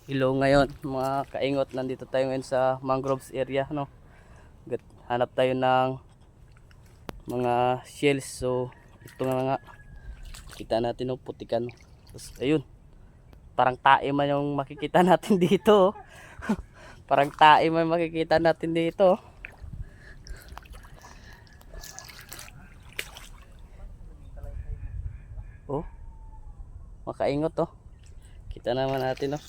Hello ngayon mga kaingot, nandito tayo ngayon sa mangroves area, no. Hanap tayo ng mga shells. So ito nga, kita natin no, putikan. Tapos ayun, parang tae man yung makikita natin dito, oh. Parang tae man makikita natin dito, oh. Makaingot, oh. Kita naman natin, oh.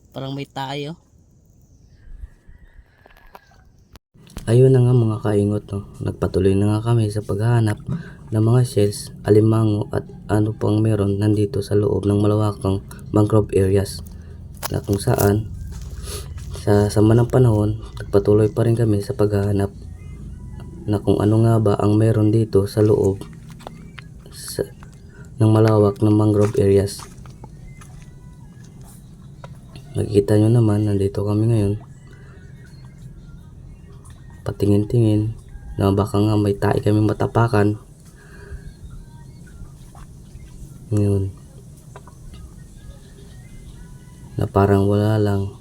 Parang may tae, oh. Ayun na nga mga kaingot, no. Nagpatuloy na nga kami sa paghahanap ng mga shells, alimango at ano pang meron nandito sa loob ng malawakang mangrove areas, na kung saan sa sama ng panahon nagpatuloy pa rin kami sa paghahanap na kung ano nga ba ang meron dito sa loob ng malawak ng mangrove areas. Nakikita nyo naman, nandito kami ngayon patingin-tingin na baka nga may tae kami matapakan. Ngayon na parang wala lang,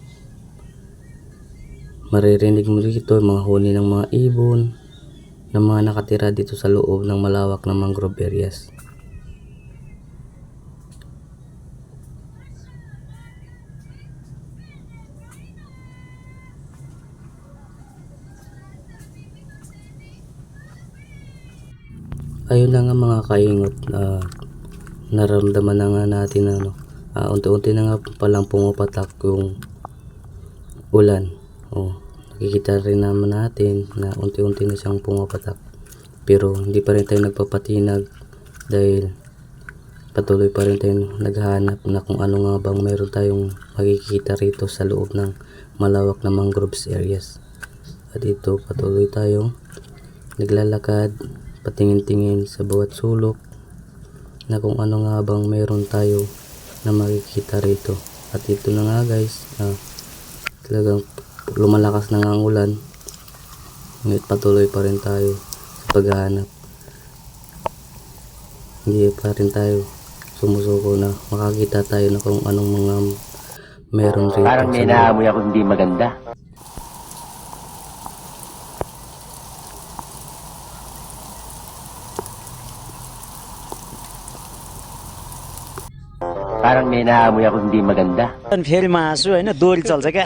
maririnig mo dito mga huni ng mga ibon na mga nakatira dito sa loob ng malawak na mangrove areas. Ayun na nga mga kaingot, naramdaman na nga natin na unti-unti na nga palang pumapatak yung ulan. Nakikita rin naman natin na unti-unti na siyang pumapatak, pero hindi pa rin tayo nagpapatinag dahil patuloy pa rin tayo naghahanap na kung ano nga bang mayroon tayong makikita rito sa loob ng malawak na mangroves areas. At dito patuloy tayong naglalakad, patingin-tingin sa bawat sulok na kung ano nga bang mayroon tayo na makikita rito. At ito na nga guys, talagang lumalakas na nga ang ulan, ngunit patuloy pa rin tayo sa paghahanap. Hindi pa rin tayo sumusuko na makakita tayo na kung anong mga meron rito. Parang may naamoy ako hindi maganda. Parang may naamoy ako hindi maganda. फेरि हाँसु होइन दोहोरी चल्छ क्या